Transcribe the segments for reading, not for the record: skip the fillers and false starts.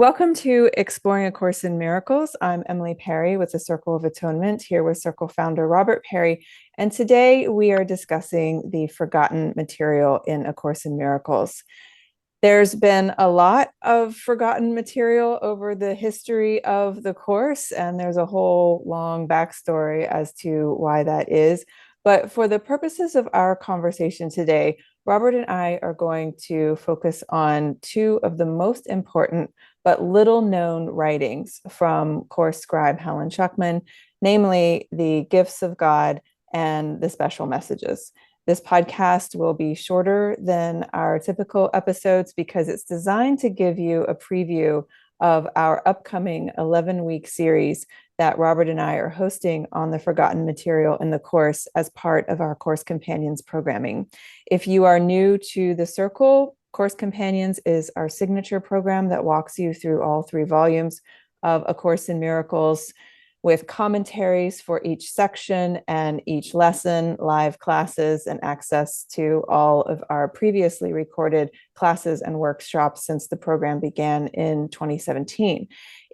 Welcome to Exploring A Course in Miracles. I'm Emily Perry with the Circle of Atonement, here with Circle founder Robert Perry. And today we are discussing the forgotten material in A Course in Miracles. There's been a lot of forgotten material over the history of the course, and there's a whole long backstory as to why that is. But for the purposes of our conversation today, Robert and I are going to focus on two of the most important but little known writings from course scribe Helen Schucman, namely the Gifts of God and the Special Messages. This podcast will be shorter than our typical episodes because it's designed to give you a preview of our upcoming 11-week series that Robert and I are hosting on the forgotten material in the course as part of our Course Companions programming. If you are new to the Circle, Course Companions is our signature program that walks you through all 3 volumes of A Course in Miracles with commentaries for each section and each lesson, live classes, and access to all of our previously recorded classes and workshops since the program began in 2017.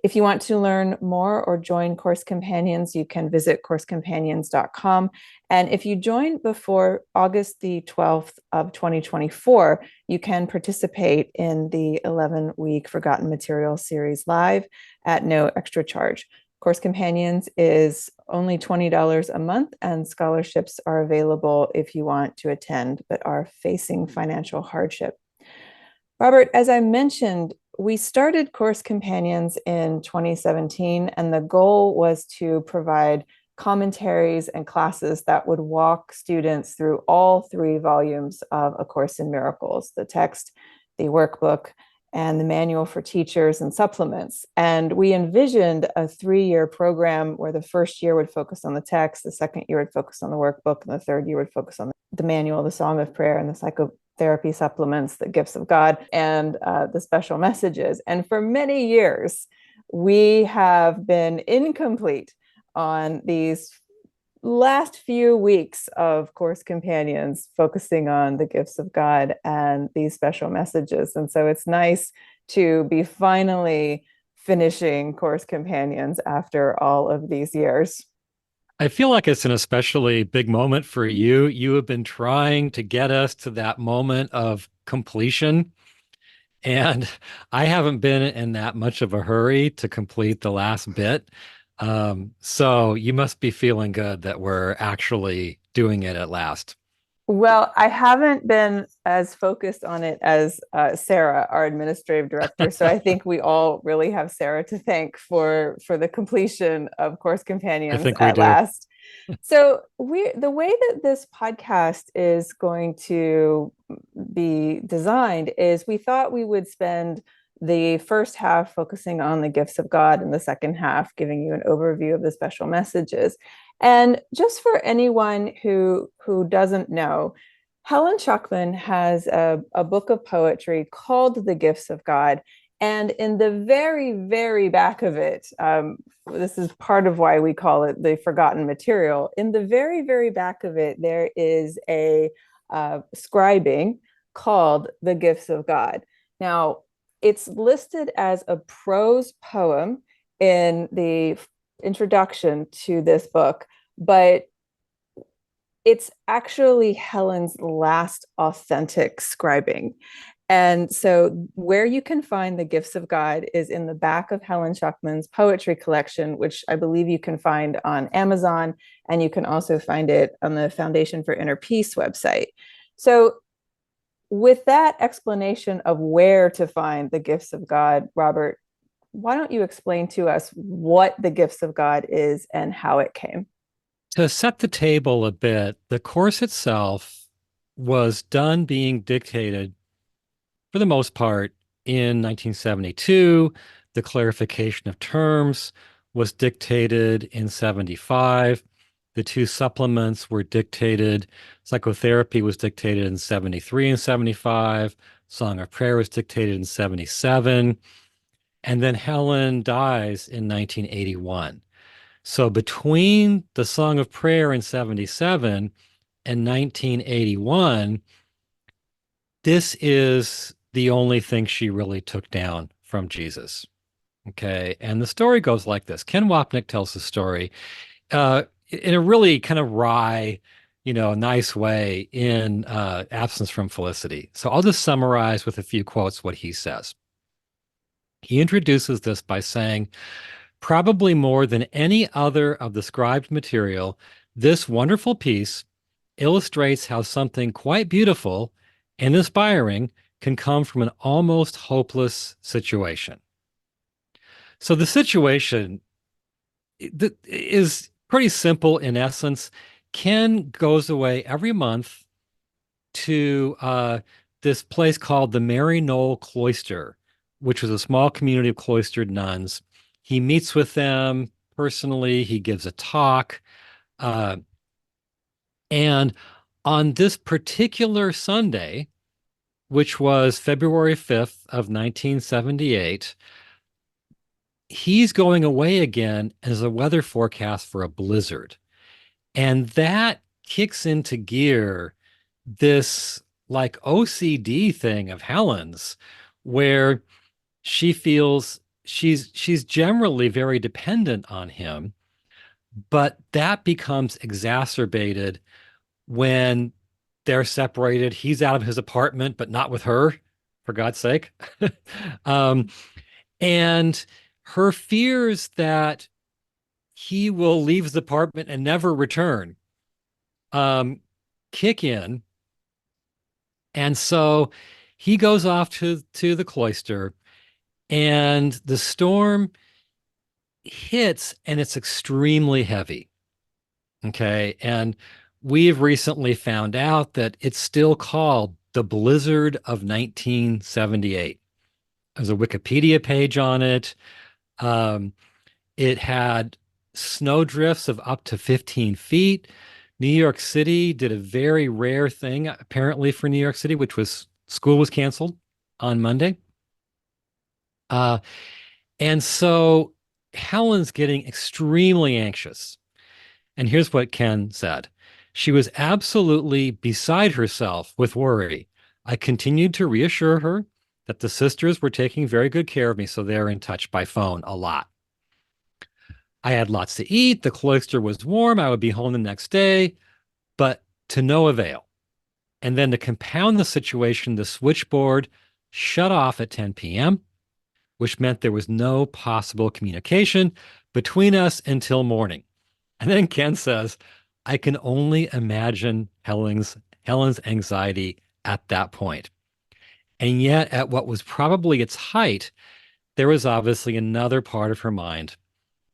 If you want to learn more or join Course Companions, you can visit coursecompanions.com. And if you join before August the 12th of 2024, you can participate in the 11-week Forgotten Material series live at no extra charge. Course Companions is only $20 a month, and scholarships are available if you want to attend but are facing financial hardship. Robert, as I mentioned, we started Course Companions in 2017, and the goal was to provide commentaries and classes that would walk students through all 3 volumes of A Course in Miracles, the text, the workbook, and the manual for teachers and supplements. And we envisioned a 3-year program where the first year would focus on the text, the second year would focus on the workbook, and the third year would focus on the manual, the Song of Prayer, and the psychotherapy supplements, the Gifts of God, and the Special Messages. And for many years, we have been incomplete on these last few weeks of Course Companions, focusing on the Gifts of God and these Special Messages. And so it's nice to be finally finishing Course Companions after all of these years. I feel like it's an especially big moment for you. You have been trying to get us to that moment of completion, and I haven't been in that much of a hurry to complete the last bit. So you must be feeling good that we're actually doing it at last. Well, I haven't been as focused on it as Sarah, our administrative director. So I think we all really have Sarah to thank for the completion of Course I Companions think we at do. last. So the way that this podcast is going to be designed is we thought we would spend the first half focusing on the gifts of God and the second half giving you an overview of the special messages. And just for anyone who doesn't know, Helen Schucman has a book of poetry called The Gifts of God. And in the very, very back of it, this is part of why we call it the forgotten material. In the very, very back of it, there is a scribing called The Gifts of God. Now, it's listed as a prose poem in the introduction to this book, but it's actually Helen's last authentic scribing. And so where you can find the Gifts of God is in the back of Helen Schucman's poetry collection, which I believe you can find on Amazon, and you can also find it on the Foundation for Inner Peace website. So with that explanation of where to find the Gifts of God, Robert, why don't you explain to us what the Gifts of God is and how it came? To set the table a bit, the course itself was done being dictated for the most part in 1972. The clarification of terms was dictated in 75. The 2 supplements were dictated. Psychotherapy was dictated in 73 and 75. Song of Prayer was dictated in 77. And then Helen dies in 1981. So between the Song of Prayer in 77 and 1981, this is the only thing she really took down from Jesus. Okay. And the story goes like this. Ken Wapnick tells the story in a really kind of wry, nice way in Absence from Felicity. So I'll just summarize with a few quotes what he says. He introduces this by saying, probably more than any other of the scribed material, this wonderful piece illustrates how something quite beautiful and inspiring can come from an almost hopeless situation. So the situation is pretty simple in essence. Ken goes away every month to this place called the Mary Knoll Cloister, which was a small community of cloistered nuns. He meets with them personally. He gives a talk. Uh, and on this particular Sunday, which was February 5th of 1978, he's going away again as a weather forecast for a blizzard. And that kicks into gear this like OCD thing of Helen's, where she feels she's generally very dependent on him, but that becomes exacerbated when they're separated. He's out of his apartment, but not with her, for God's sake. um, and her fears that he will leave his apartment and never return um, kick in. And so he goes off to the cloister, and the storm hits, and it's extremely heavy. Okay. And we've recently found out that it's still called the Blizzard of 1978. There's a Wikipedia page on it. Um, it had snow drifts of up to 15 feet. New York City did a very rare thing, apparently, for New York City, which was school was canceled on Monday. Uh, and so Helen's getting extremely anxious. And here's what Ken said. She was absolutely beside herself with worry. I continued to reassure her that the sisters were taking very good care of me, so they're in touch by phone a lot. I had lots to eat. The cloister was warm. I would be home the next day, but to no avail. And then to compound the situation, the switchboard shut off at 10 p.m., which meant there was no possible communication between us until morning. And then Ken says, I can only imagine Helen's anxiety at that point. And yet, at what was probably its height, there was obviously another part of her mind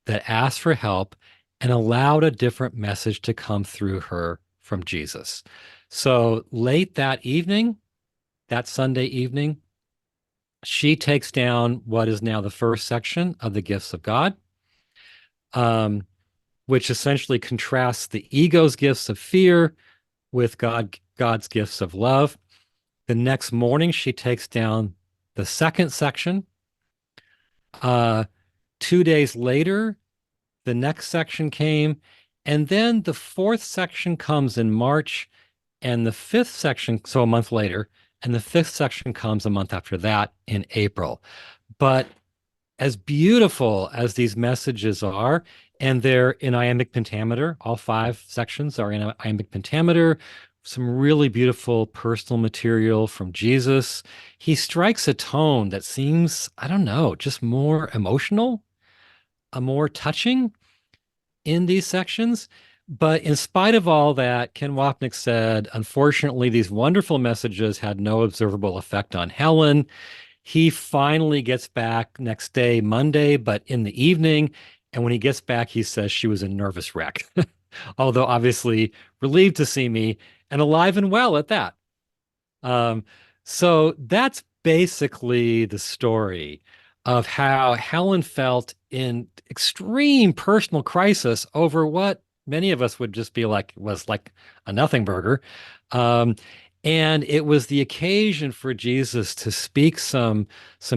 that asked for help and allowed a different message to come through her from Jesus. So late that evening, that Sunday evening, she takes down what is now the first section of the gifts of God, which essentially contrasts the ego's gifts of fear with God's gifts of love. The next morning, she takes down the second section. 2 days later, the next section came, and then the fourth section comes in March, and the fifth section, so a month later, and the fifth section comes a month after that in April. But as beautiful as these messages are, and they're in iambic pentameter, all 5 sections are in iambic pentameter, some really beautiful personal material from Jesus. He strikes a tone that seems, I don't know, just more emotional, a more touching in these sections. But in spite of all that, Ken Wapnick said, unfortunately, these wonderful messages had no observable effect on Helen. He finally gets back next day, Monday, but in the evening. And when he gets back, he says she was a nervous wreck, although obviously relieved to see me and alive and well at that. Um, so that's basically the story of how Helen felt in extreme personal crisis over what many of us would just be like was like a nothing burger. Um, and it was the occasion for Jesus to speak some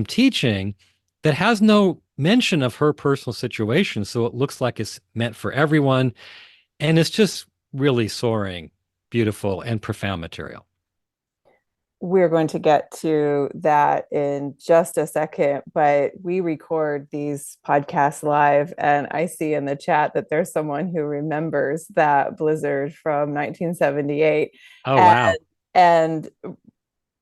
teaching that has no mention of her personal situation. So it looks like it's meant for everyone. And it's just really soaring, beautiful, and profound material. We're going to get to that in just a second, but we record these podcasts live, and I see in the chat that there's someone who remembers that blizzard from 1978. Oh, And, wow. and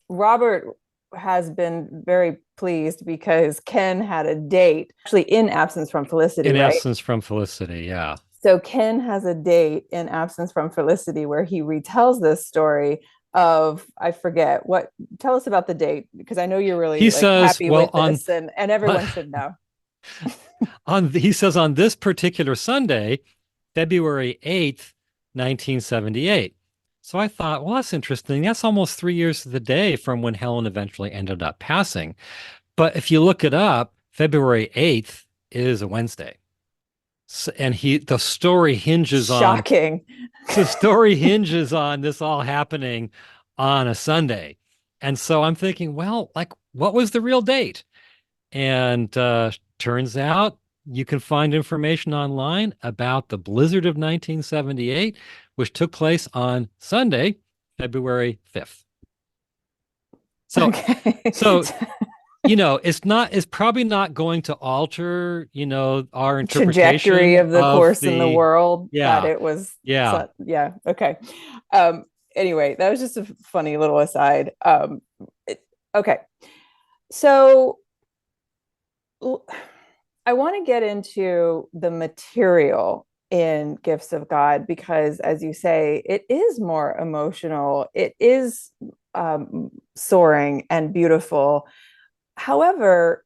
Robert has been very pleased because Ken had a date, actually in absence from Felicity, In right? essence, from Felicity. Yeah. So Ken has a date in absence from Felicity where he retells this story of, I forget what, tell us about the date, because I know you're really He like says, happy well, with this, and everyone should know. he says on this particular Sunday, February 8th, 1978. So I thought, well, that's interesting. That's almost 3 years to the day from when Helen eventually ended up passing. But if you look it up, February 8th is a Wednesday. And the story hinges on Shocking. this all happening on a Sunday. And so I'm thinking, well, like, what was the real date? And turns out you can find information online about the blizzard of 1978, which took place on Sunday, February 5th. So, Okay. so it's probably not going to alter, our Trajectory interpretation of the of course in the the, world that yeah, it was. yeah. So, yeah. Okay. Um, anyway, that was just a funny little aside. Okay. So I want to get into the material in Gifts of God because, as you say, it is more emotional. It is soaring and beautiful. However,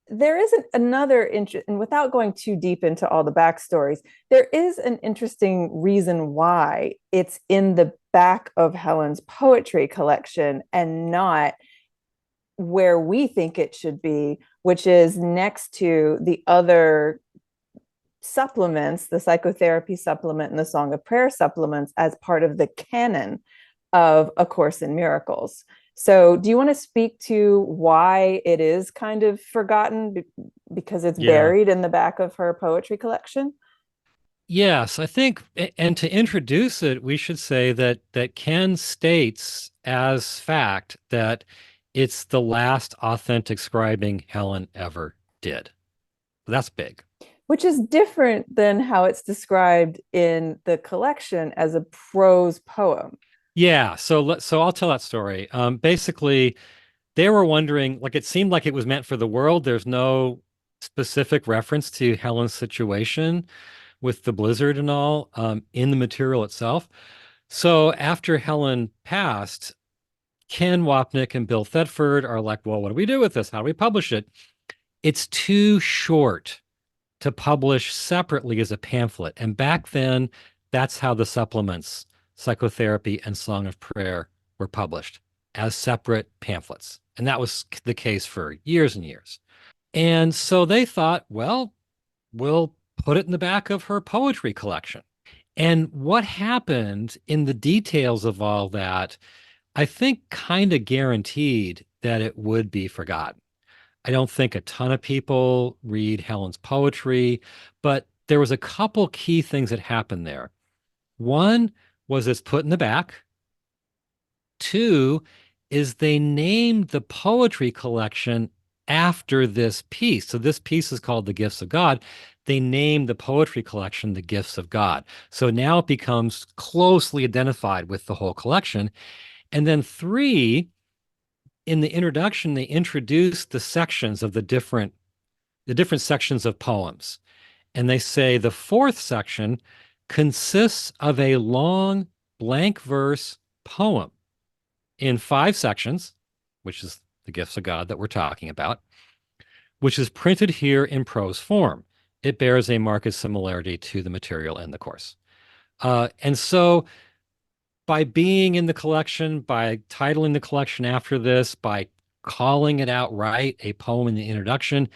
there is another interest, and without going too deep into all the backstories, there is an interesting reason why it's in the back of Helen's poetry collection and not where we think it should be, which is next to the other supplements, the psychotherapy supplement and the Song of Prayer supplements, as part of the canon of A Course in Miracles. So, do you want to speak to why it is kind of forgotten because it's Yeah. buried in the back of her poetry collection? Yes, I think, and to introduce it, we should say that Ken states as fact that it's the last authentic scribing Helen ever did. That's big. Which is different than how it's described in the collection as a prose poem. Yeah, so I'll tell that story. Basically, they were wondering, like it seemed like it was meant for the world. There's no specific reference to Helen's situation with the blizzard and all in the material itself. So after Helen passed, Ken Wapnick and Bill Thetford are like, well, what do we do with this? How do we publish it? It's too short to publish separately as a pamphlet. And back then, that's how the supplements, Psychotherapy and Song of Prayer, were published as separate pamphlets. And that was the case for years and years. And so they thought, well, we'll put it in the back of her poetry collection. And what happened in the details of all that, I think kind of guaranteed that it would be forgotten. I don't think a ton of people read Helen's poetry, but there was a couple key things that happened there. One was it's put in the back. Two is they named the poetry collection after this piece. So this piece is called The Gifts of God. They named the poetry collection The Gifts of God. So now it becomes closely identified with the whole collection. And then three, in the introduction, they introduce the sections of the different sections of poems. And they say the fourth section consists of a long blank verse poem in 5 sections, which is the gifts of God that we're talking about, which is printed here in prose form. It bears a marked similarity to the material in the course. And so by being in the collection, by titling the collection after this, by calling it outright a poem in the introduction,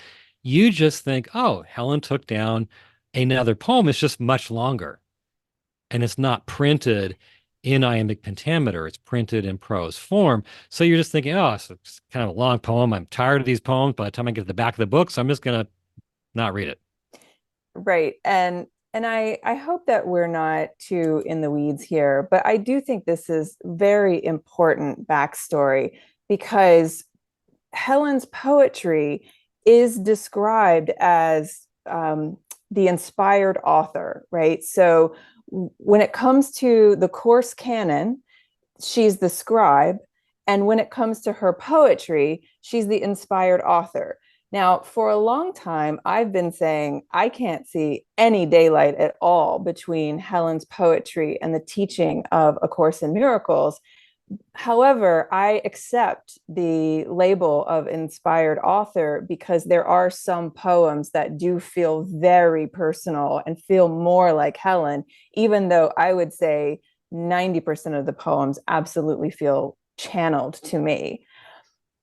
you just think, oh, Helen took down another poem. It's just much longer. And it's not printed in iambic pentameter. It's printed in prose form. So you're just thinking, oh, it's kind of a long poem. I'm tired of these poems. By the time I get to the back of the book, so I'm just going to not read it. Right. And And I hope that we're not too in the weeds here, but I do think this is very important backstory because Helen's poetry is described as the inspired author, right? So when it comes to the course canon, she's the scribe. And when it comes to her poetry, she's the inspired author. Now, for a long time, I've been saying I can't see any daylight at all between Helen's poetry and the teaching of A Course in Miracles. However, I accept the label of inspired author because there are some poems that do feel very personal and feel more like Helen, even though I would say 90% of the poems absolutely feel channeled to me.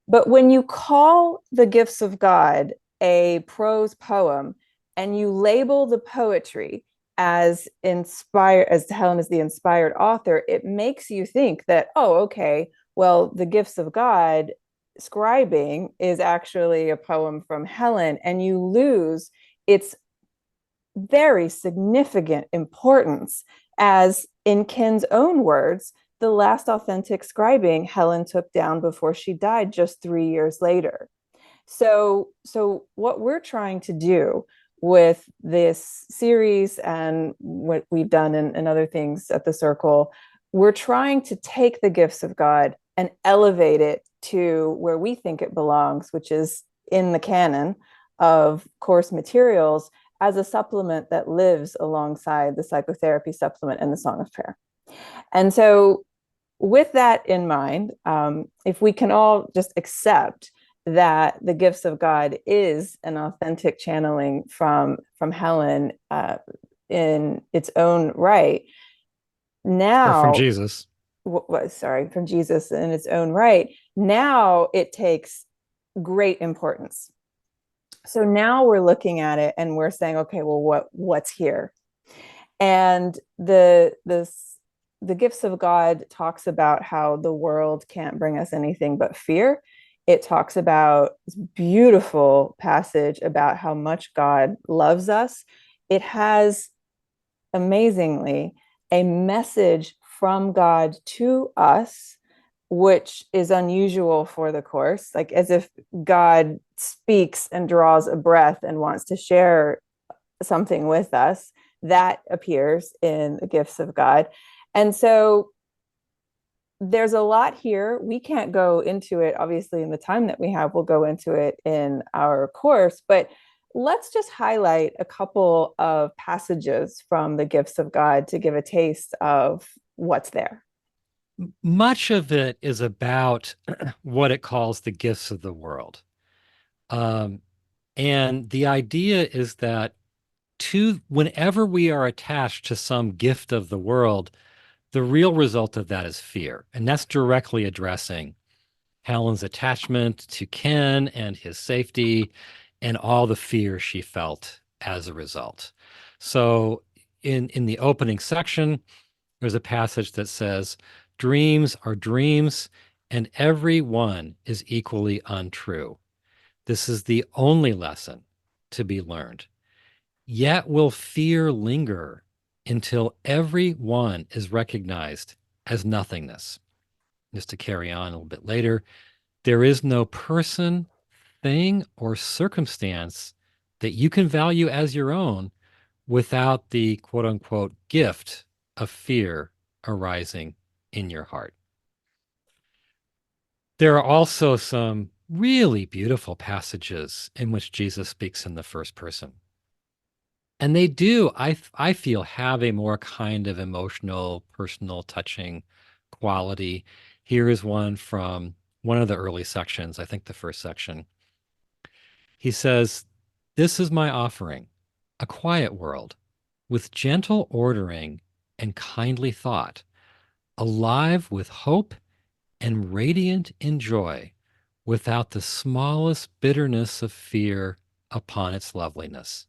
But when you call the gifts of God a prose poem and you label the poetry as inspired, as Helen is the inspired author, it makes you think that, oh, okay, well, the gifts of God, scribing, is actually a poem from Helen, and you lose its very significant importance as, in Ken's own words, the last authentic scribing Helen took down before she died just 3 years later. So what we're trying to do with this series and what we've done and other things at the circle, we're trying to take the gifts of God and elevate it to where we think it belongs, which is in the canon of course materials as a supplement that lives alongside the psychotherapy supplement and the Song of Prayer. And so with that in mind, if we can all just accept that the gifts of God is an authentic channeling from Helen in its own right, Or from now, Jesus. sorry, from Jesus in its own right, now it takes great importance. So now we're looking at it and we're saying, okay, well, what's here? And the gifts of God talks about how the world can't bring us anything but fear. It talks about this beautiful passage about how much God loves us. It has amazingly a message from God to us, which is unusual for the course, like as if God speaks and draws a breath and wants to share something with us. That appears in the gifts of God. And so there's a lot here. We can't go into it, obviously, in the time that we have. We'll go into it in our course, but let's just highlight a couple of passages from the gifts of God to give a taste of what's there. Much of it is about what it calls the gifts of the world. Um, and the idea is that whenever we are attached to some gift of the world, the real result of that is fear. And that's directly addressing Helen's attachment to Ken and his safety and all the fear she felt as a result. So in the opening section, there's a passage that says, dreams are dreams, and every one is equally untrue. This is the only lesson to be learned. Yet will fear linger until every one is recognized as nothingness. Just to carry on a little bit later, there is no person, thing, or circumstance that you can value as your own without the quote unquote gift of fear arising in your heart. There are also some really beautiful passages in which Jesus speaks in the first person. And they do, I feel, have a more kind of emotional, personal, touching quality. Here is one from one of the early sections, I think the first section. He says, "This is my offering, a quiet world, with gentle ordering and kindly thought, alive with hope and radiant in joy, without the smallest bitterness of fear upon its loveliness.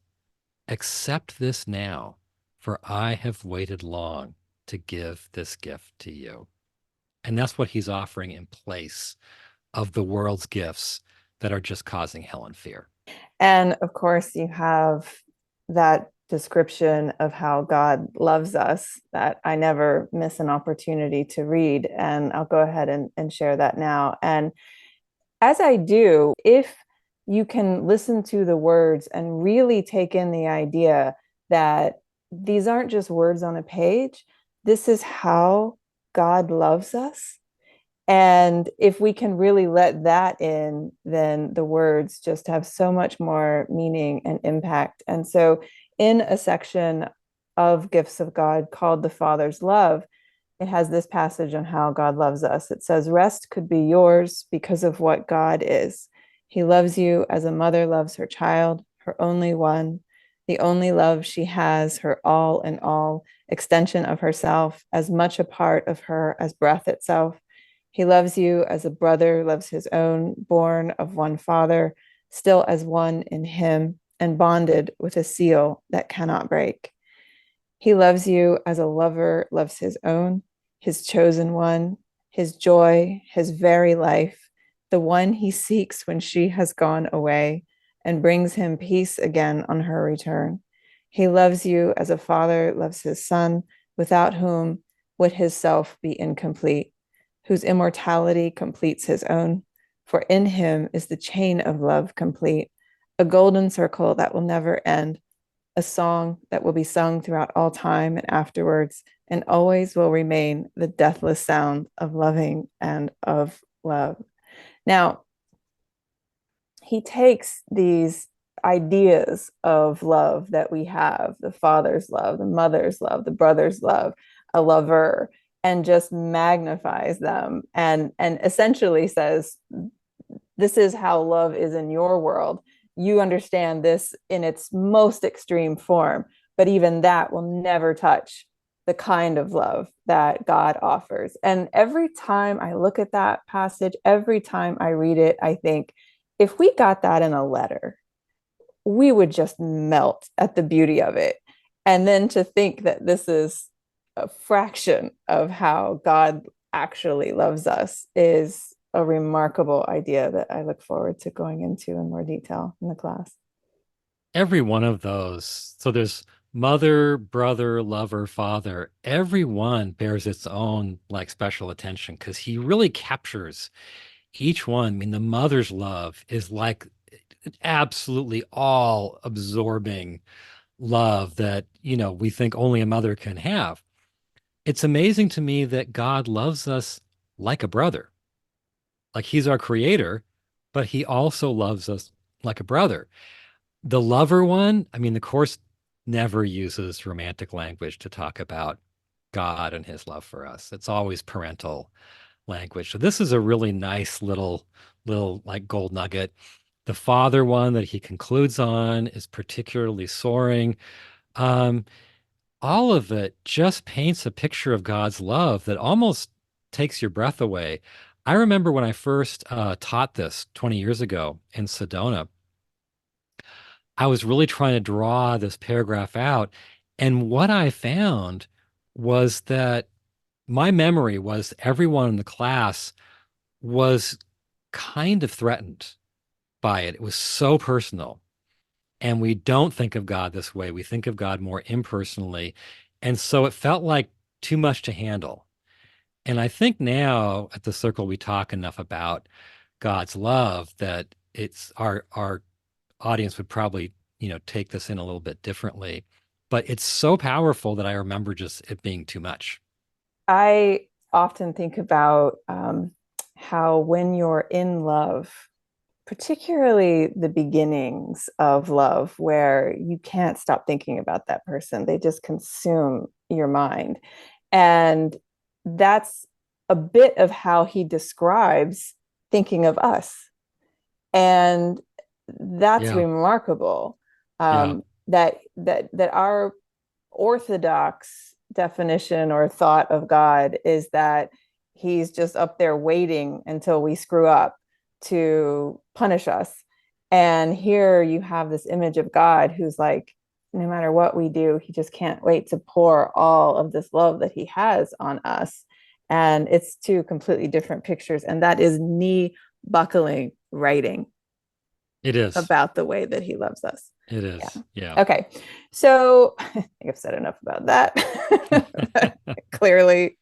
Accept this now, for I have waited long to give this gift to you." And that's what he's offering in place of the world's gifts that are just causing Helen fear. And of course, you have that description of how God loves us that I never miss an opportunity to read. And I'll go ahead and share that now. And as I do, if you can listen to the words and really take in the idea that these aren't just words on a page, this is how God loves us. And if we can really let that in, then the words just have so much more meaning and impact. And so, in a section of Gifts of God called The Father's Love, it has this passage on how God loves us. It says, "Rest could be yours because of what God is. He loves you as a mother loves her child, her only one, the only love she has, her all in all, extension of herself, as much a part of her as breath itself. He loves you as a brother loves his own, born of one father, still as one in him, and bonded with a seal that cannot break. He loves you as a lover loves his own, his chosen one, his joy, his very life, the one he seeks when she has gone away, and brings him peace again on her return. He loves you as a father loves his son, without whom would his self be incomplete, whose immortality completes his own. For in him is the chain of love complete, a golden circle that will never end, a song that will be sung throughout all time and afterwards, and always will remain the deathless sound of loving and of love." Now, he takes these ideas of love that we have, the father's love, the mother's love, the brother's love, a lover, and just magnifies them and essentially says, this is how love is in your world. You understand this in its most extreme form, but even that will never touch the kind of love that God offers. And every time I look at that passage, every time I read it, I think, if we got that in a letter, we would just melt at the beauty of it. And then to think that this is a fraction of how God actually loves us is a remarkable idea that I look forward to going into in more detail in the class. Every one of those. So there's mother, brother, lover, father. Every one bears its own like special attention because he really captures each one. I mean, the mother's love is like absolutely all absorbing love that, we think only a mother can have. It's amazing to me that God loves us like a brother. Like he's our creator, but he also loves us like a brother. The lover one, I mean, the Course never uses romantic language to talk about God and his love for us. It's always parental language. So this is a really nice little like gold nugget. The father one that he concludes on is particularly soaring. Um, all of it just paints a picture of God's love that almost takes your breath away. I remember when I first taught this 20 years ago in Sedona, I was really trying to draw this paragraph out. And what I found was that my memory was everyone in the class was kind of threatened by it. It was so personal. And we don't think of God this way. We think of God more impersonally. And so it felt like too much to handle. And I think now at the circle we talk enough about God's love that it's our audience would probably, take this in a little bit differently. But it's so powerful that I remember just it being too much. I often think about how when you're in love, particularly the beginnings of love, where you can't stop thinking about that person, they just consume your mind. And that's a bit of how he describes thinking of us. And that's Yeah. remarkable. Yeah. That our orthodox definition or thought of God is that he's just up there waiting until we screw up to punish us. And here you have this image of God who's like, no matter what we do, he just can't wait to pour all of this love that he has on us. And it's two completely different pictures. And that is knee buckling writing. It is. about the way that he loves us. It Yeah. is. Yeah. Okay. So I think I've said enough about that. Clearly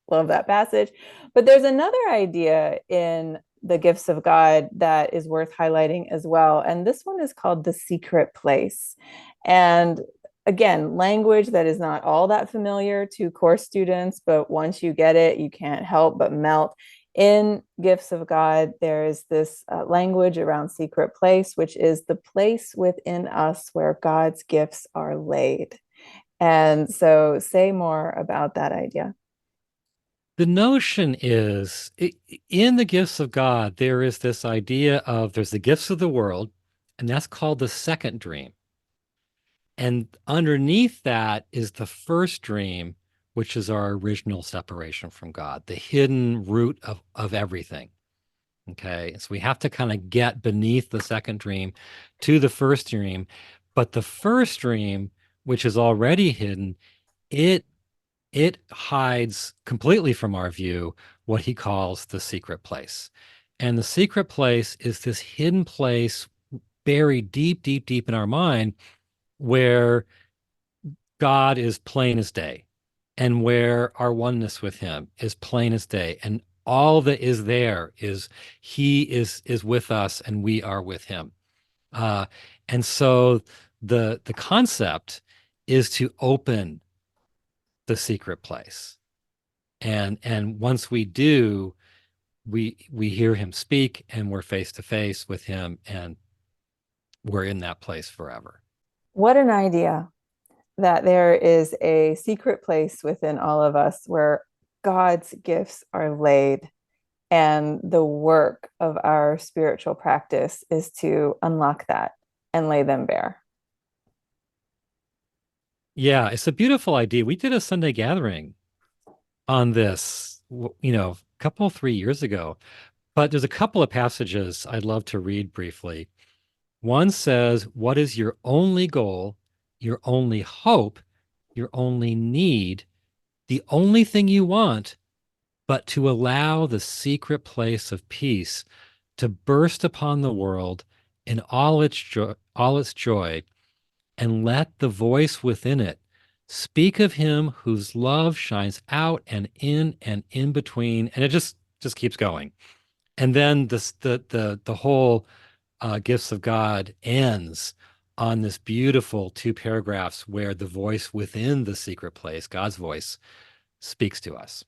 love that passage. But there's another idea in the gifts of God that is worth highlighting as well. And this one is called the secret place. And again, language that is not all that familiar to course students, but once you get it, you can't help but melt. In Gifts of God, there is this language around secret place, which is the place within us where God's gifts are laid. And so, say more about that idea. The notion is in the gifts of God, there is this idea of there's the gifts of the world, and that's called the second dream. And underneath that is the first dream, which is our original separation from God, the hidden root of everything. Okay. So we have to kind of get beneath the second dream to the first dream. But the first dream, which is already hidden, it it hides completely from our view what he calls the secret place. And the secret place is this hidden place buried deep, deep, deep in our mind where God is plain as day and where our oneness with him is plain as day. And all that is there is he is with us and we are with him. Uh, and so the concept is to open the secret place. And once we do, we hear him speak and we're face to face with him and we're in that place forever. What an idea that there is a secret place within all of us where God's gifts are laid. And the work of our spiritual practice is to unlock that and lay them bare. Yeah, it's a beautiful idea. We did a Sunday gathering on this, a couple, 3 years ago. But there's a couple of passages I'd love to read briefly. One says, what is your only goal, your only hope, your only need, the only thing you want, but to allow the secret place of peace to burst upon the world in all its joy, and let the voice within it speak of him whose love shines out and in between. And it just keeps going. And then the whole gifts of God ends on this beautiful 2 paragraphs where the voice within the secret place, God's voice, speaks to us.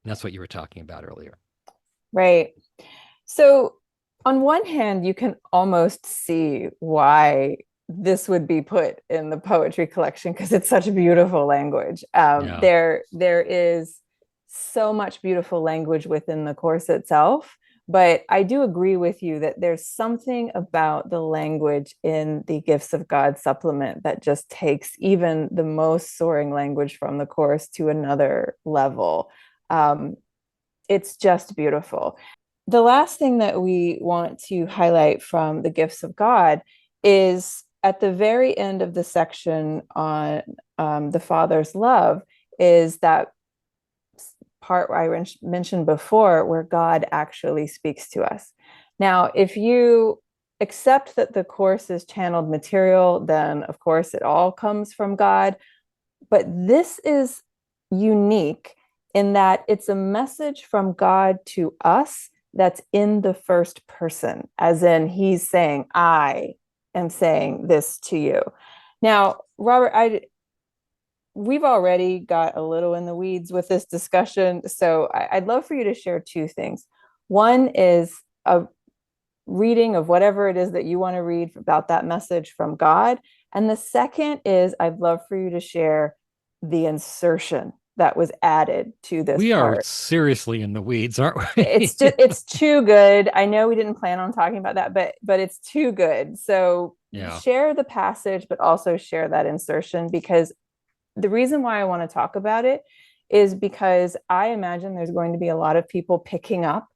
And that's what you were talking about earlier. Right. So, on one hand, you can almost see why this would be put in the poetry collection because it's such a beautiful language. Yeah. There is so much beautiful language within the course itself. But I do agree with you that there's something about the language in the Gifts of God supplement that just takes even the most soaring language from the course to another level. Um, it's just beautiful. The last thing that we want to highlight from the gifts of God is at the very end of the section on the Father's love, is that part where I mentioned before, where God actually speaks to us. Now, if you accept that the course is channeled material, then of course it all comes from God. But this is unique in that it's a message from God to us that's in the first person, as in he's saying, I am saying this to you. Now, Robert, we've already got a little in the weeds with this discussion. So I'd love for you to share two things. One is a reading of whatever it is that you want to read about that message from God. And the second is I'd love for you to share the insertion that was added to this We are part. seriously in the weeds, aren't we? It's too good. I know we didn't plan on talking about that, but it's too good. So Yeah. share the passage, but also share that insertion, because the reason why I want to talk about it is because I imagine there's going to be a lot of people picking up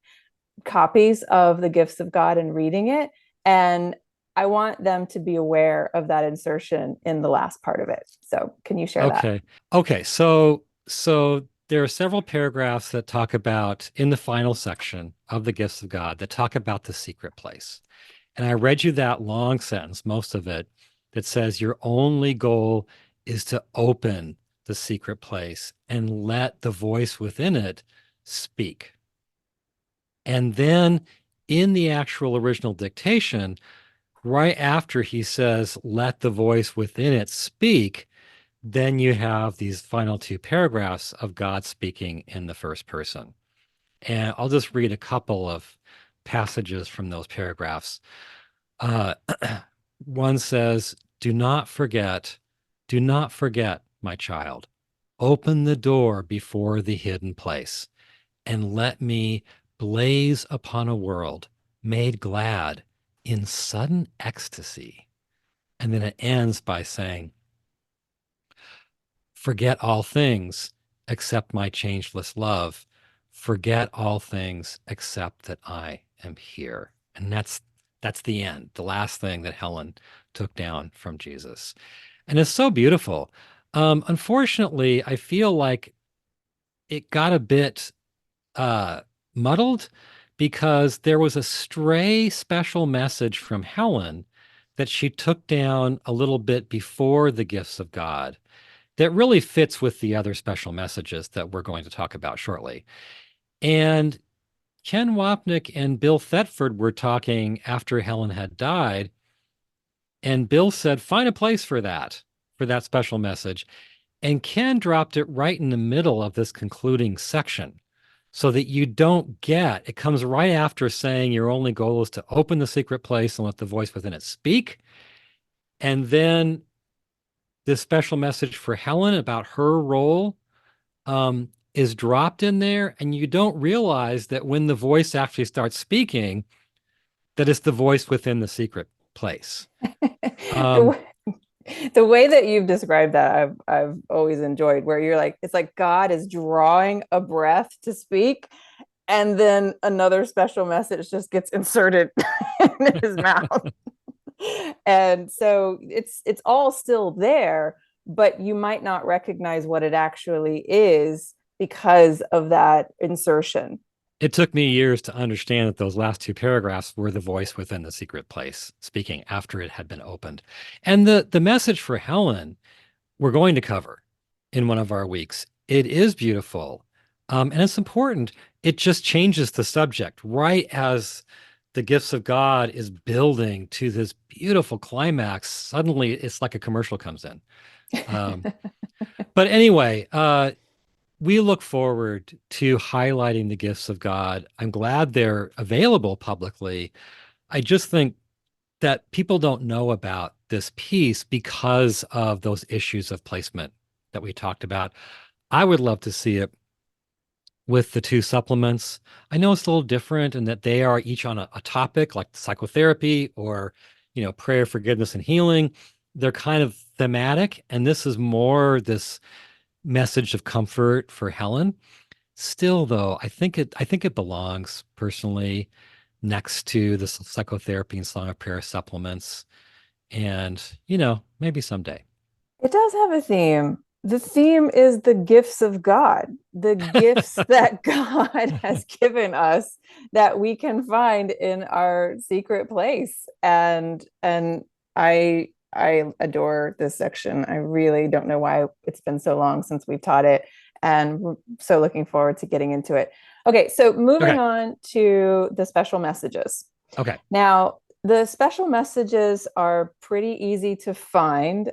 copies of the Gifts of God and reading it. And I want them to be aware of that insertion in the last part of it. So can you share that? Okay. Okay. So there are several paragraphs that talk about in the final section of the gifts of God that talk about the secret place. And I read you that long sentence, most of it, that says your only goal is to open the secret place and let the voice within it speak. And then in the actual original dictation, right after he says, let the voice within it speak, then you have these final two paragraphs of God speaking in the first person. And I'll just read a couple of passages from those paragraphs. Uh, one says, do not forget, my child. Open the door before the hidden place and let me blaze upon a world made glad in sudden ecstasy. And then it ends by saying, forget all things except my changeless love. Forget all things except that I am here. And that's the end, the last thing that Helen took down from Jesus. And it's so beautiful. Unfortunately, I feel like it got a bit uh, muddled because there was a stray special message from Helen that she took down a little bit before the gifts of God that really fits with the other special messages that we're going to talk about shortly. And Ken Wapnick and Bill Thetford were talking after Helen had died, and Bill said, find a place for that special message. And Ken dropped it right in the middle of this concluding section so that you don't get, it comes right after saying your only goal is to open the secret place and let the voice within it speak. And then this special message for Helen about her role is dropped in there, and you don't realize that when the voice actually starts speaking, that it's the voice within the secret place. The the way that you've described that, I've always enjoyed, where you're like, it's like God is drawing a breath to speak, and then another special message just gets inserted in his mouth. And so it's all still there, but you might not recognize what it actually is because of that insertion. It took me years to understand that those last two paragraphs were the voice within the secret place speaking after it had been opened. And the message for Helen we're going to cover in one of our weeks. It is beautiful. And it's important. It just changes the subject right as the gifts of God is building to this beautiful climax. Suddenly, it's like a commercial comes in. Um, but anyway, we look forward to highlighting the gifts of God. I'm glad they're available publicly. I just think that people don't know about this piece because of those issues of placement that we talked about. I would love to see it with the two supplements. I know it's a little different in that they are each on a topic like psychotherapy or, prayer, forgiveness, and healing. They're kind of thematic, and this is more this message of comfort for Helen. Still, though, I think it belongs personally next to the psychotherapy and Song of Prayer supplements. And, maybe someday. It does have a theme. The theme is the gifts of God, the gifts that God has given us that we can find in our secret place. And I adore this section. I really don't know why it's been so long since we've taught it, and we're so looking forward to getting into it. Okay, so moving Okay. on to the special messages. Okay. Now, the special messages are pretty easy to find.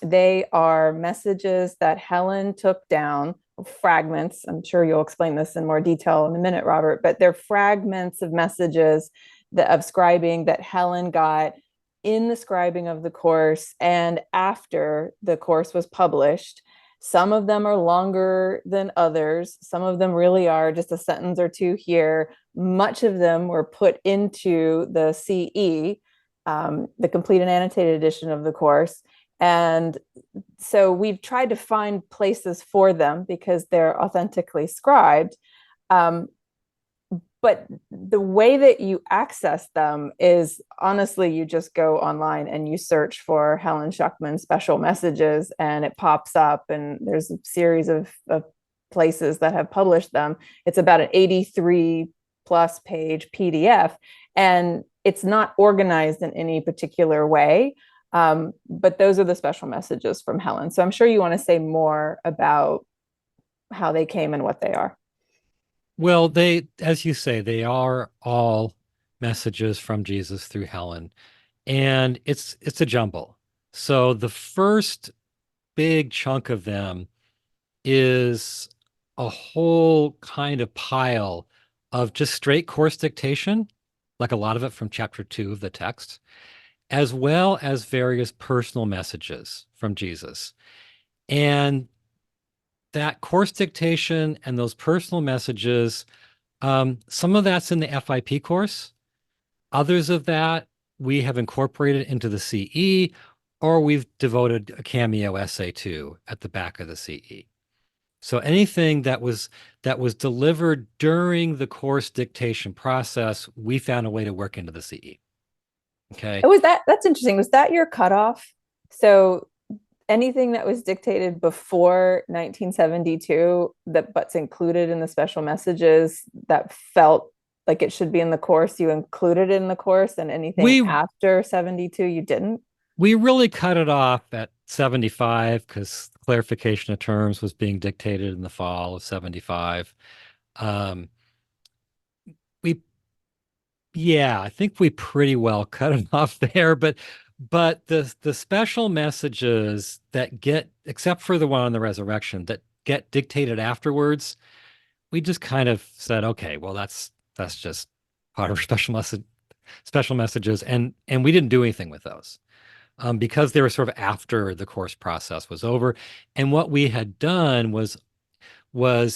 They are messages that Helen took down, fragments. I'm sure you'll explain this in more detail in a minute, Robert, but they're fragments of messages of scribing that Helen got in the scribing of the course and after the course was published. Some of them are longer than others. Some of them really are just a sentence or two here. Much of them were put into the CE, the complete and annotated edition of the course. And so we've tried to find places for them because they're authentically scribed. But the way that you access them is honestly, you just go online and you search for Helen Schucman special messages and it pops up, and there's a series of places that have published them. It's about an 83 plus page PDF, and it's not organized in any particular way. But those are the special messages from Helen. So I'm sure you want to say more about how they came and what they are. Well, they, as you say, they are all messages from Jesus through Helen, and it's a jumble. So the first big chunk of them is a whole kind of pile of just straight course dictation, like a lot of it from chapter 2 of the text, as well as various personal messages from Jesus. And that course dictation and those personal messages, some of that's in the FIP course. Others of that we have incorporated into the CE, or we've devoted a cameo essay to at the back of the CE. So anything that was delivered during the course dictation process, we found a way to work into the CE. Okay. Was that's interesting. Was that your cutoff? So anything that was dictated before 1972 that but's included in the special messages that felt like it should be in the course, you included in the course, and anything We after 72 you didn't? we really cut it off at 75 because clarification of terms was being dictated in the fall of 75. Um, we Yeah, I think we pretty well cut it off there, but the special messages that get, except for the one on the resurrection, that get dictated afterwards, we just kind of said, okay, well that's just part of our special messages, and we didn't do anything with those. Because they were sort of after the course process was over. And what we had done was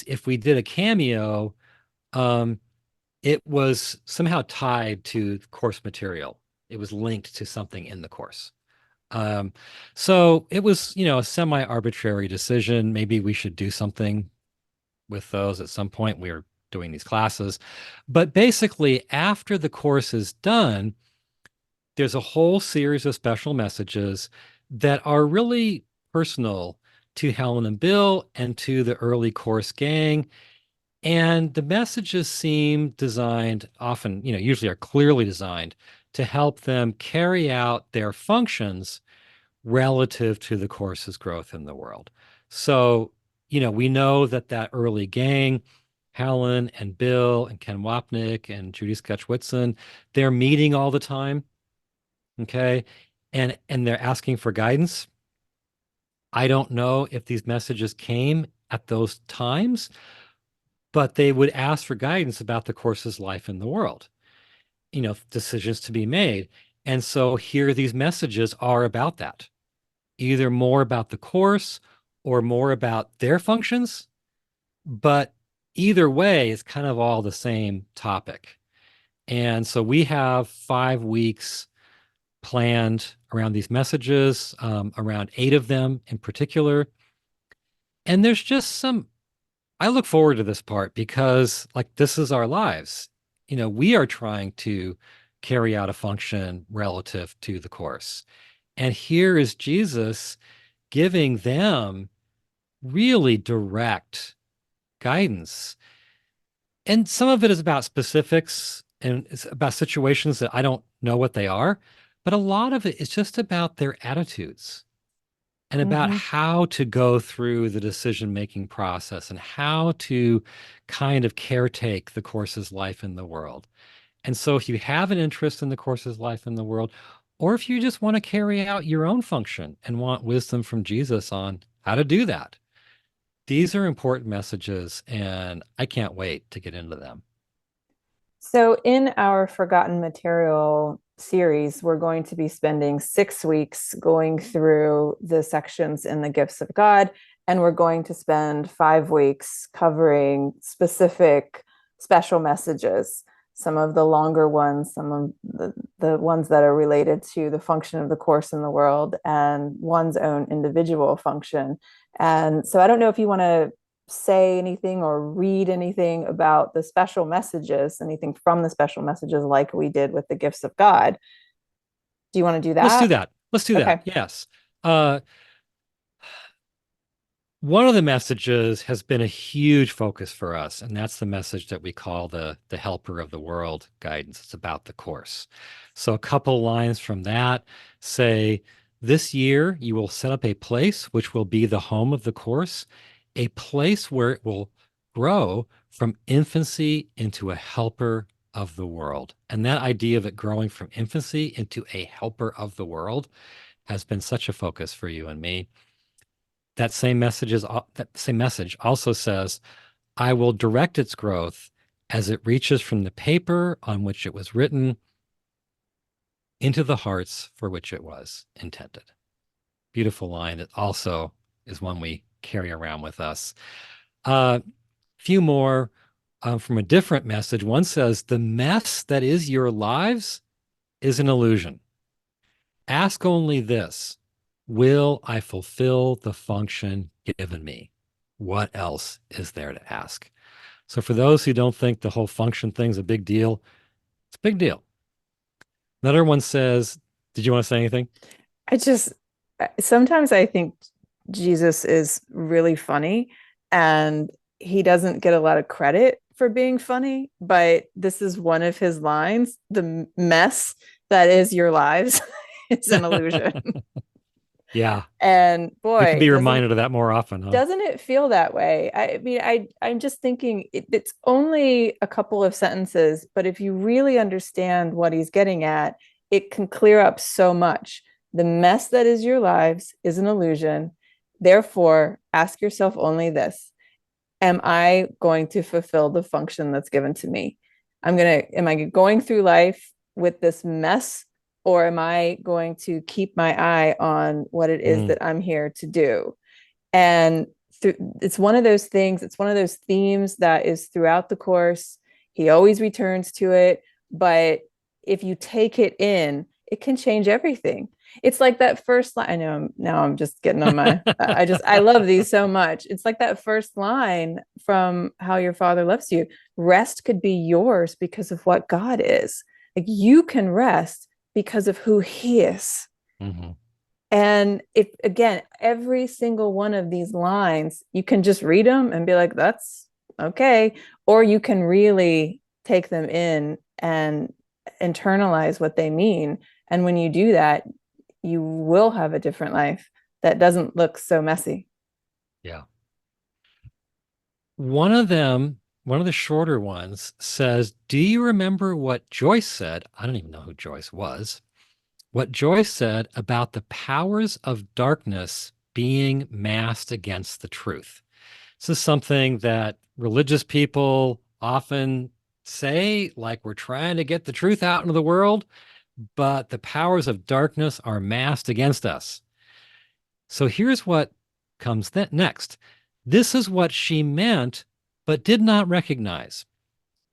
if we did a cameo, um, it was somehow tied to the course material. It was linked to something in the course. Um, so it was, a semi-arbitrary decision. Maybe we should do something with those at some point. We were doing these classes. But basically, after the course is done, there's a whole series of special messages that are really personal to Helen and Bill and to the early course gang. And the messages seem designed, often, usually are clearly designed to help them carry out their functions relative to the course's growth in the world. So, we know that early gang, Helen and Bill and Ken Wapnick and Judy Sketch-Whitson, they're meeting all the time. Okay. And they're asking for guidance. I don't know if these messages came at those times, but they would ask for guidance about the course's life in the world, decisions to be made. And so here these messages are about that, either more about the course or more about their functions. But either way, it's kind of all the same topic. And so we have 5 weeks planned around these messages, around 8 of them in particular. And there's just I look forward to this part because, like, this is our lives. We are trying to carry out a function relative to the course. And here is Jesus giving them really direct guidance. And some of it is about specifics and it's about situations that I don't know what they are, but a lot of it is just about their attitudes and about Mm-hmm. how to go through the decision-making process and how to kind of caretake the course's life in the world. And so if you have an interest in the course's life in the world, or if you just want to carry out your own function and want wisdom from Jesus on how to do that, these are important messages, and I can't wait to get into them. So, in our Forgotten Material series, we're going to be spending 6 weeks going through the sections in the Gifts of God, and we're going to spend 5 weeks covering specific special messages, some of the longer ones, some of the ones that are related to the function of the course in the world and one's own individual function. And so, I don't know if you want to say anything or read anything about the special messages, anything from the special messages, like we did with the gifts of God. Do you want to do Let's do that? that. Let's do that. Okay. Yes. Uh, One of the messages has been a huge focus for us, and that's the message that we call the helper of the world guidance. It's about the course. So a couple lines from that say, this year you will set up a place which will be the home of the course, a place where it will grow from infancy into a helper of the world. And that idea of it growing from infancy into a helper of the world has been such a focus for you and me. That same message also says, I will direct its growth as it reaches from the paper on which it was written into the hearts for which it was intended. Beautiful line that also is one we carry around with us. Few more from a different message. One says, the mess that is your lives is an illusion. Ask only this, will I fulfill the function given me? What else is there to ask? So for those who don't think the whole function thing's a big deal, it's a big deal. Another one says, did you want to say anything? I just sometimes I think Jesus is really funny and he doesn't get a lot of credit for being funny, but this is one of his lines, the mess that is your lives. It's an illusion. Yeah, And we could boy, be doesn't reminded of that more often, huh? doesn't it feel that way? I mean, I'm just thinking it's only a couple of sentences, but if you really understand what he's getting at, it can clear up so much. The mess that is your lives is an illusion. Therefore, ask yourself only this: am I going to fulfill the function that's given to me? Am I going through life with this mess, or am I going to keep my eye on what it is Mm, that I'm here to do? And it's one of those things, it's one of those themes that is throughout the course. He always returns to it, but if you take it in, it can change everything. It's like that first line. I know now I'm just getting on my, I love these so much. It's like that first line from How Your Father Loves You. Rest could be yours because of what God is. Like you can rest because of who He is. mhm. And if again, every single one of these lines, you can just read them and be like, that's okay. Or you can really take them in and internalize what they mean. And when you do that, you will have a different life that doesn't look so messy. Yeah. One of them, one of the shorter ones says, do you remember what Joyce said? I don't even know who Joyce was. What Joyce said about the powers of darkness being massed against the truth. This is something that religious people often say, like we're trying to get the truth out into the world, but the powers of darkness are massed against us. So here's what comes next. This is what she meant, but did not recognize.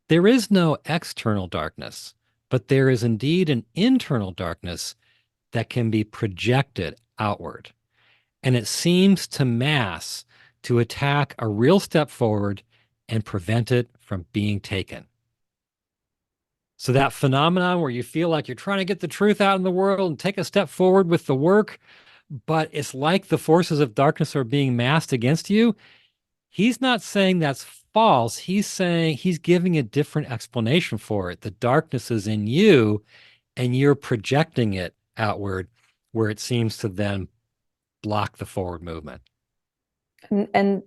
There is no external darkness, but there is indeed an internal darkness that can be projected outward. And it seems to mass to attack a real step forward and prevent it from being taken. So that phenomenon where you feel like you're trying to get the truth out in the world and take a step forward with the work, but it's like the forces of darkness are being massed against you. He's not saying that's false. He's saying he's giving a different explanation for it. The darkness is in you and you're projecting it outward where it seems to then block the forward movement. And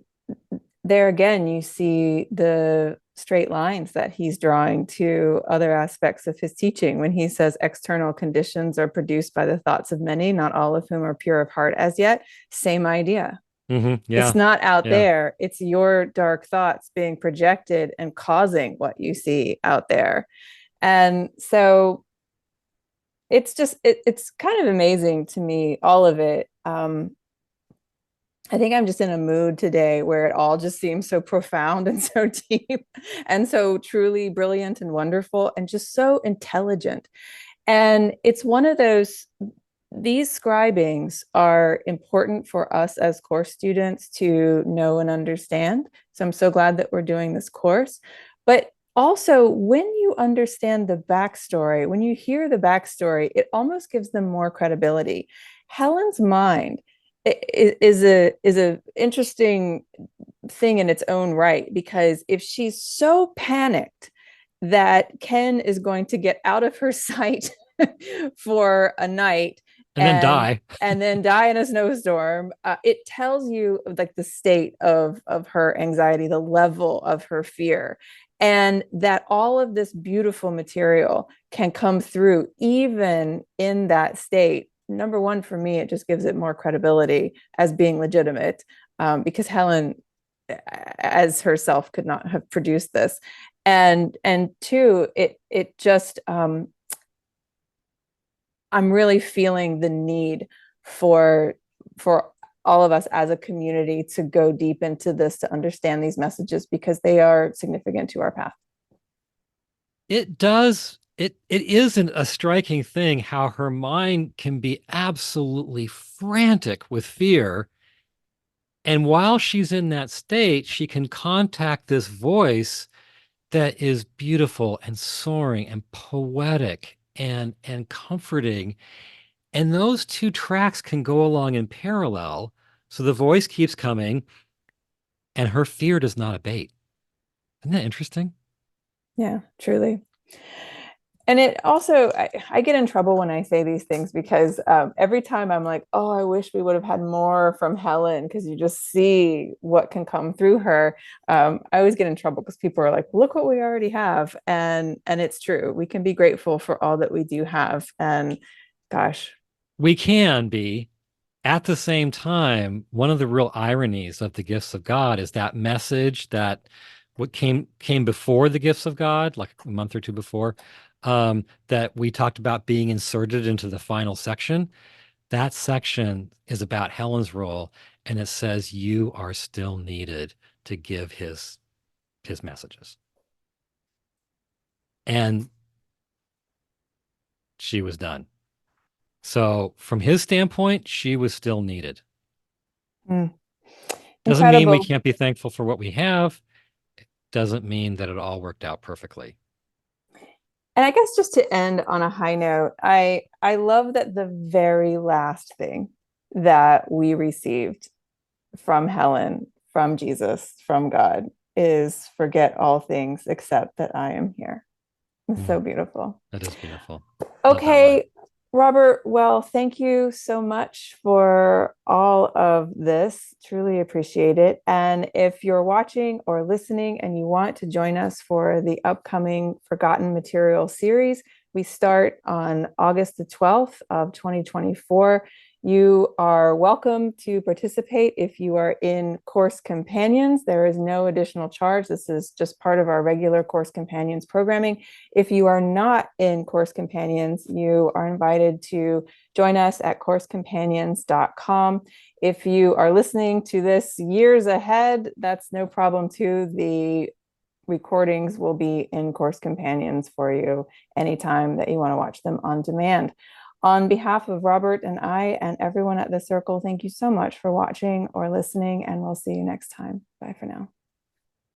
there again, you see the straight lines that he's drawing to other aspects of his teaching when he says external conditions are produced by the thoughts of many, not all of whom are pure of heart as yet. Same idea. It's Yeah. not out Yeah. there, it's your dark thoughts being projected and causing what you see out there. And so it's kind of amazing to me, all of it. I think I'm just in a mood today where it all just seems so profound and so deep and so truly brilliant and wonderful and just so intelligent. And it's one of those, these scribings are important for us as course students to know and understand. So I'm so glad that we're doing this course. But also, when you understand the backstory, when you hear the backstory, it almost gives them more credibility. Helen's mind is a interesting thing in its own right, because if she's so panicked that Ken is going to get out of her sight for a night And then die. and then die in a snowstorm, it tells you like the state of her anxiety, the level of her fear, and that all of this beautiful material can come through even in that state. Number one, for me, it just gives it more credibility as being legitimate, because Helen, as herself, could not have produced this. And two, it just I'm really feeling the need for for all of us as a community to go deep into this, to understand these messages, because they are significant to our path. It does. It isn't a striking thing how her mind can be absolutely frantic with fear. And while she's in that state, she can contact this voice that is beautiful and soaring and poetic and comforting. And those two tracks can go along in parallel. So the voice keeps coming and her fear does not abate. Isn't that interesting? Yeah, truly. And it also, I get in trouble when I say these things, because every time I'm like, oh, I wish we would have had more from Helen, because you just see what can come through her. I always get in trouble because people are like, look what we already have. And it's true. We can be grateful for all that we do have. And gosh, We can be. At the same time, one of the real ironies of the gifts of God is that message that what came before the gifts of God, like a month or two before, that we talked about being inserted into the final section. That section is about Helen's role, and it says you are still needed to give his messages. And she was done. So from his standpoint, she was still needed. mm, Doesn't mean we incredible. can't be thankful for what we have. Doesn't mean that it all worked out perfectly. And I guess just to end on a high note, I love that the very last thing that we received from Helen, from Jesus, from God, is forget all things except that I am here. It's so Mm, beautiful. that is beautiful. Love that line. Okay, Robert, well, thank you so much for all of this. Truly appreciate it. And if you're watching or listening and you want to join us for the upcoming Forgotten Material series, we start on August the 12th of 2024. You are welcome to participate if you are in Course Companions. There is no additional charge. This is just part of our regular Course Companions programming. If you are not in Course Companions, you are invited to join us at coursecompanions.com. If you are listening to this years ahead, that's no problem too. The recordings will be in Course Companions for you anytime that you want to watch them on demand. On behalf of Robert and I and everyone at the Circle, thank you so much for watching or listening, and we'll see you next time. Bye for now.